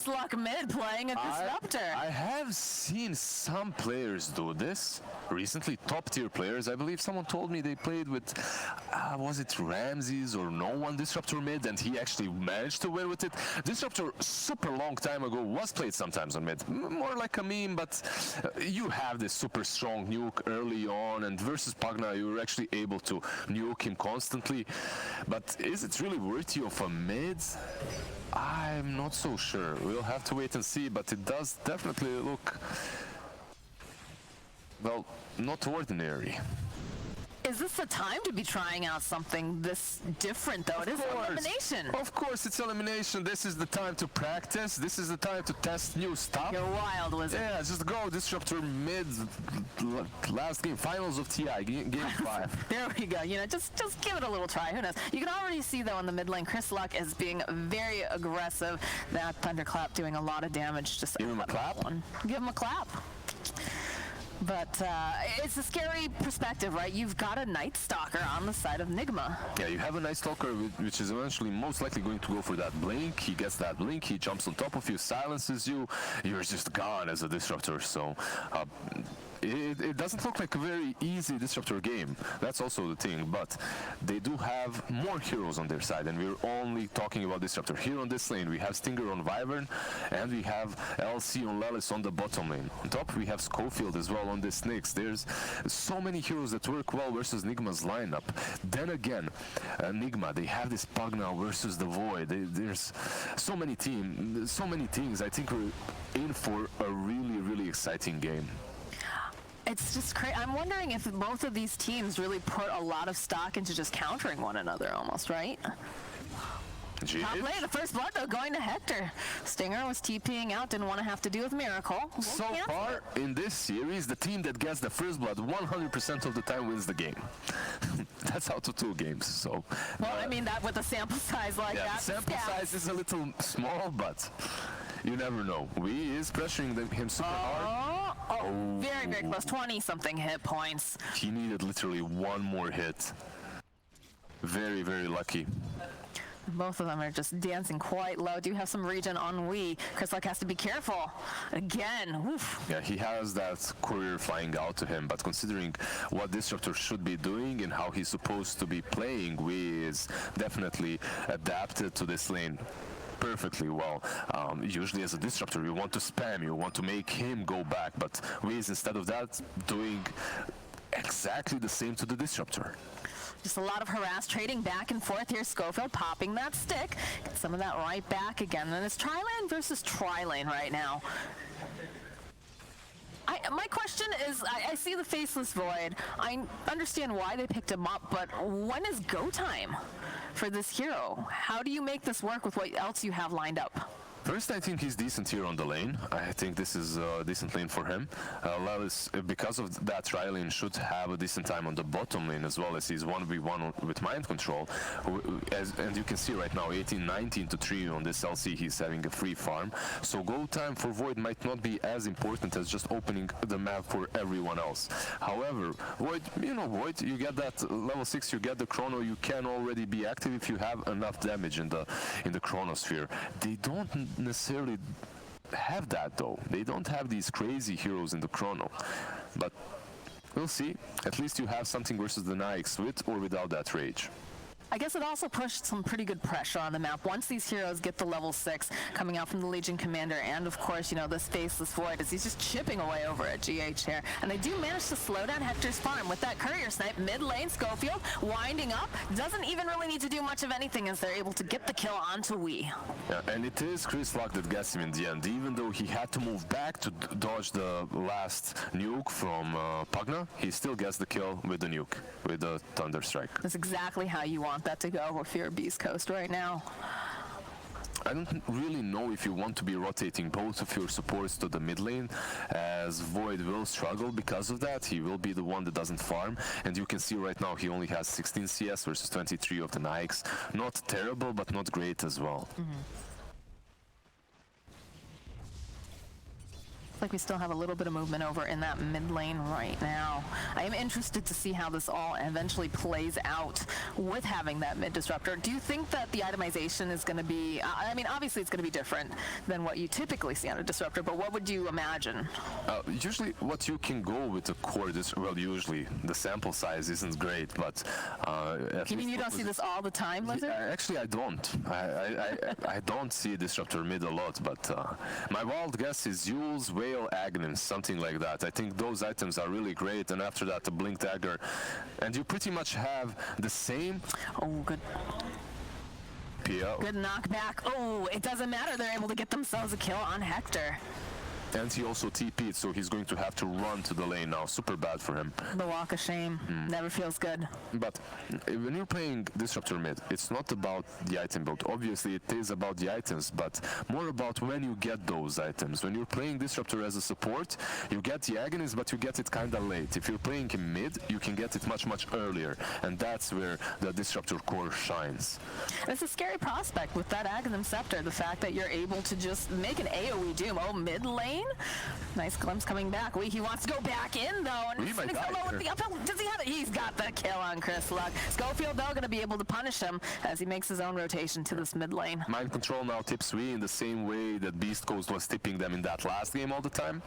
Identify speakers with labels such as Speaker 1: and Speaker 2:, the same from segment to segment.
Speaker 1: Luck mid playing a Disruptor.
Speaker 2: I have seen some players do this recently, top-tier players. I believe someone told me they played with, was it Ramses or no one Disruptor mid, and he actually managed to win with it. Disruptor, super long time ago, was played sometimes on mid. More like a meme, but you have this super strong nuke early on, and versus Pugna, you were actually able to nuke him constantly. But is it really worthy of a mid? I'm not so sure. We'll have to wait and see, but it does definitely look, well, not ordinary.
Speaker 1: Is this the time to be trying out something this different, though? It is elimination.
Speaker 2: Of course, it's elimination. This is the time to practice. This is the time to test new stuff.
Speaker 1: You're wild, Wizard.
Speaker 2: Yeah, just go Disruptor mid, last game, finals of TI, game 5.
Speaker 1: There we go. You know, just give it a little try. Who knows? You can already see, though, in the mid lane, Chris Luck is being very aggressive. That Thunderclap doing a lot of damage. Just
Speaker 2: give him a clap.
Speaker 1: Give him a clap. But it's a scary perspective, right? You've got a Night Stalker on the side of Nigma.
Speaker 2: Yeah, you have a Night Stalker, which is eventually most likely going to go for that blink. He gets that blink, he jumps on top of you, silences you, you're just gone as a Disruptor. So it doesn't look like a very easy Disruptor game. That's also the thing, but they do have more heroes on their side, and we're only talking about Disruptor. Here on this lane, we have Stinger on Wyvern, and we have LC on Lelis on the bottom lane. On top, we have Schofield as well on this Nyx. There's so many heroes that work well versus Nigma's lineup. Then again, Nigma, they have this Pugna versus the Void. There's so many things. I think we're in for a really, really exciting game.
Speaker 1: It's just crazy. I'm wondering if both of these teams really put a lot of stock into just countering one another almost, right? Top lane, the first blood, though, going to Hector. Stinger was TPing out, didn't want to have to deal with Miracle.
Speaker 2: So far, in this series, the team that gets the first blood 100% of the time wins the game. That's out of 2 games, so...
Speaker 1: Well, I mean, that with a sample size like that.
Speaker 2: The sample size is a little small, but you never know. We is pressuring him super hard.
Speaker 1: Oh, very, very close. 20-something hit points.
Speaker 2: He needed literally one more hit. Very, very lucky.
Speaker 1: Both of them are just dancing quite low. Do have some regen on Wii. Chris Luck has to be careful. Again, oof.
Speaker 2: Yeah, he has that courier flying out to him, but considering what Disruptor should be doing and how he's supposed to be playing, Wii is definitely adapted to this lane perfectly well. Usually as a Disruptor, you want to spam, you want to make him go back, but Wii is instead of that doing exactly the same to the Disruptor.
Speaker 1: Just a lot of harass, trading back and forth here. Schofield popping that stick. Get some of that right back again. And it's Tri-Lane versus Tri-Lane right now. My question is, I see the Faceless Void. I understand why they picked him up, but when is go time for this hero? How do you make this work with what else you have lined up?
Speaker 2: First, I think he's decent here on the lane. I think this is a decent lane for him. Lelis, because of that, Tri-Lane should have a decent time on the bottom lane as well, as he's 1v1 with mind control. And you can see right now, 18-19 to 3 on this LC, he's having a free farm. So go time for Void might not be as important as just opening the map for everyone else. However, Void, Void, you get that level 6, you get the chrono, you can already be active if you have enough damage in the chronosphere. They don't necessarily have that, though. They don't have these crazy heroes in the chrono, but we'll see. At least you have something versus the Nyx with or without that rage.
Speaker 1: I guess it also pushed some pretty good pressure on the map. Once these heroes get the level 6 coming out from the Legion Commander, and of course, this Faceless Void, as he's just chipping away over at GH here. And they do manage to slow down Hector's farm with that courier snipe. Mid lane, Schofield winding up. Doesn't even really need to do much of anything as they're able to get the kill onto Wii.
Speaker 2: Yeah, and it is Chris Luck that gets him in the end. Even though he had to move back to dodge the last nuke from Pugna, he still gets the kill with the nuke, with the Thunder Strike.
Speaker 1: That's exactly how you want that to go if you're Beast Coast right now.
Speaker 2: I don't really know if you want to be rotating both of your supports to the mid lane, as Void will struggle because of that. He will be the one that doesn't farm, and you can see right now he only has 16 CS versus 23 of the Nyx. Not terrible, but not great as well.
Speaker 1: Like we still have a little bit of movement over in that mid lane right now. I am interested to see how this all eventually plays out with having that mid disruptor. Do you think that the itemization is going to be, I mean, obviously it's going to be different than what you typically see on a disruptor, but what would you imagine?
Speaker 2: Usually what you can go with the core, well, usually the sample size isn't great, but...
Speaker 1: You mean you don't see this all the time, Lizard?
Speaker 2: Actually, I don't. I don't see disruptor mid a lot, but my wild guess is Yule's, Whale, Aghanim, something like that. I think those items are really great, and after that the Blink Dagger, and you pretty much have the same.
Speaker 1: Oh, good.
Speaker 2: PO.
Speaker 1: Good knockback. Oh, it doesn't matter. They're able to get themselves a kill on Hector.
Speaker 2: And he also TP'd, so he's going to have to run to the lane now. Super bad for him.
Speaker 1: The walk of shame. Never feels good.
Speaker 2: But when you're playing Disruptor mid, it's not about the item build. Obviously, it is about the items, but more about when you get those items. When you're playing Disruptor as a support, you get the Aghanis, but you get it kind of late. If you're playing him mid, you can get it much, much earlier. And that's where the Disruptor core shines.
Speaker 1: It's a scary prospect with that Aghanim Scepter. The fact that you're able to just make an AoE Doom. Oh, mid lane? Nice glimpse coming back. He wants to go back in, though. And
Speaker 2: He might die
Speaker 1: with the uphill. Does he have it? He's got the kill on Chris Luck. Schofield, though, going to be able to punish him as he makes his own rotation to this mid lane.
Speaker 2: Mind Control now tips we in the same way that Beast Coast was tipping them in that last game all the time.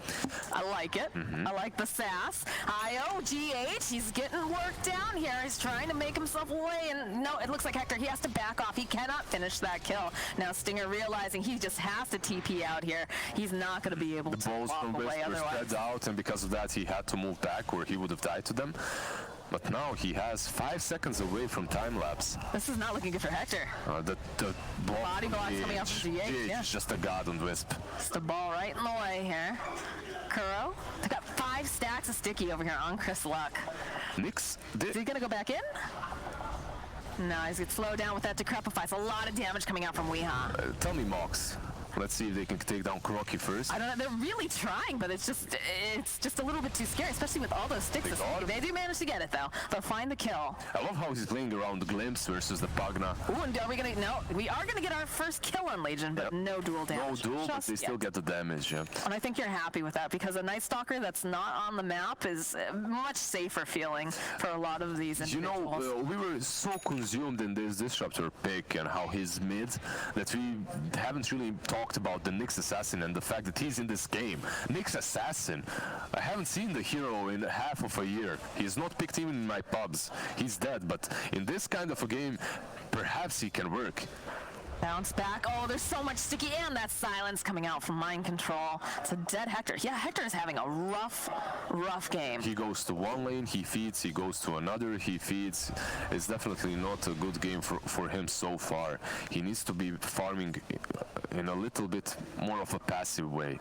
Speaker 1: I like it. I like the sass. IOGH, he's getting work down here. He's trying to make himself away. And no, it looks like Hector, he has to back off. He cannot finish that kill. Now Stinger realizing he just has to TP out here. He's not going to be able
Speaker 2: The
Speaker 1: to
Speaker 2: balls
Speaker 1: walk
Speaker 2: from
Speaker 1: away
Speaker 2: West were
Speaker 1: otherwise.
Speaker 2: spread out, and because of that he had to move back or he would have died to them. But now he has 5 seconds away from time lapse.
Speaker 1: This is not looking good for Hector.
Speaker 2: The
Speaker 1: Body blocks coming off from GH, yeah.
Speaker 2: is just a god on Wisp.
Speaker 1: It's the ball right in the way here. Kuro, they got 5 stacks of sticky over here on Chris Luck.
Speaker 2: Nyx
Speaker 1: Is he gonna go back in? No, he's gonna slow down with that Decrepify. It's a lot of damage coming out from Weehaw.
Speaker 2: Tell me, Mox. Let's see if they can take down Kuroki first.
Speaker 1: I don't know. They're really trying, but it's just a little bit too scary, especially with all those sticks. They do manage to get it though. They'll find the kill.
Speaker 2: I love how he's playing around the Glimpse versus the Pugna.
Speaker 1: Ooh, and are we gonna? No, we are gonna get our first kill on Legion, but no dual damage.
Speaker 2: No duel, but they still get the damage. Yeah.
Speaker 1: And I think you're happy with that because a Night Stalker that's not on the map is much safer feeling for a lot of these individuals.
Speaker 2: You know, we were so consumed in this Disruptor pick and how he's mid that we haven't really talked about the Nyx Assassin and the fact that he's in this game. Nyx Assassin, I haven't seen the hero in half of a year. He's not picked even in my pubs. He's dead, but in this kind of a game, perhaps he can work.
Speaker 1: Bounce back. Oh, there's so much sticky, and that silence coming out from Mind Control. It's a dead Hector. Yeah, Hector is having a rough game.
Speaker 2: He goes to one lane, he feeds, he goes to another, he feeds. It's definitely not a good game for him so far. He needs to be farming in a little bit more of a passive way.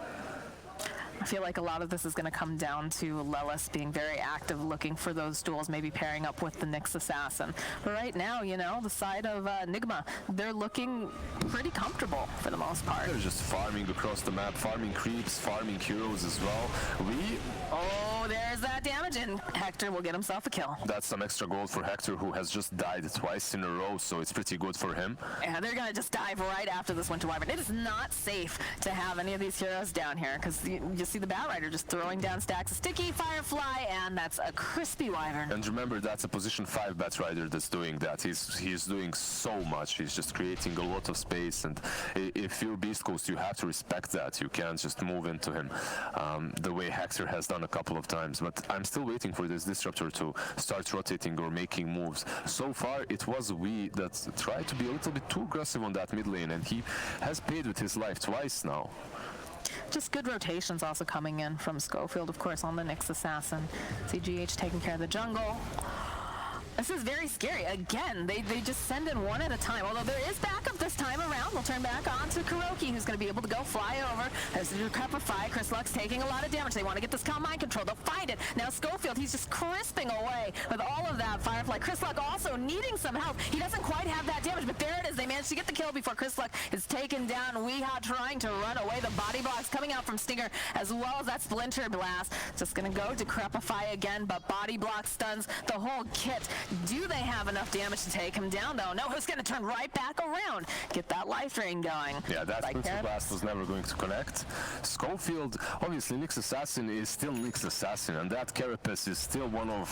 Speaker 1: I feel like a lot of this is going to come down to Lelis being very active, looking for those duels, maybe pairing up with the Nyx Assassin. But right now, you know, the side of Nigma, they're looking pretty comfortable for the most part.
Speaker 2: They're just farming across the map, farming creeps, farming heroes as well.
Speaker 1: Oh, there's that damage, and Hector will get himself a kill.
Speaker 2: That's some extra gold for Hector, who has just died twice in a row, so it's pretty good for him.
Speaker 1: Yeah, they're going to just dive right after this Winter Wyvern. It is not safe to have any of these heroes down here, because you see the Bat Rider just throwing down stacks of sticky, Firefly, and that's a crispy Wyvern.
Speaker 2: And remember, that's a position 5 Bat Rider that's doing that. He's doing so much. He's just creating a lot of space, and if you're Beast Coast, you have to respect that. You can't just move into him the way Hector has done a couple of times. But I'm still waiting for this Disruptor to start rotating or making moves. So far, it was we that tried to be a little bit too aggressive on that mid lane, and he has paid with his life twice now.
Speaker 1: Just good rotations also coming in from Schofield, of course, on the Nyx Assassin. CGH taking care of the jungle. This is very scary. Again, they just send in one at a time. Although there is backup this time around. They'll turn back on to Kuroki, who's going to be able to go fly over. There's the Decrepify. Chris Luck's taking a lot of damage. They want to get this Calm Mind Control. They'll find it. Now Schofield, he's just crisping away with all of that Firefly. Chris Luck also needing some help. He doesn't quite have that damage, but there it is. They managed to get the kill before Chris Luck is taken down. Weehaw trying to run away. The body blocks coming out from Stinger as well as that Splinter Blast. Just going to go Decrepify again, but body block stuns the whole kit. Do they have enough damage to take him down, though? No, who's going to turn right back around? Get that life drain going.
Speaker 2: Yeah, that Splinter Blast was never going to connect. Schofield, obviously, Nyx Assassin is still Nyx Assassin, and that Carapace is still one of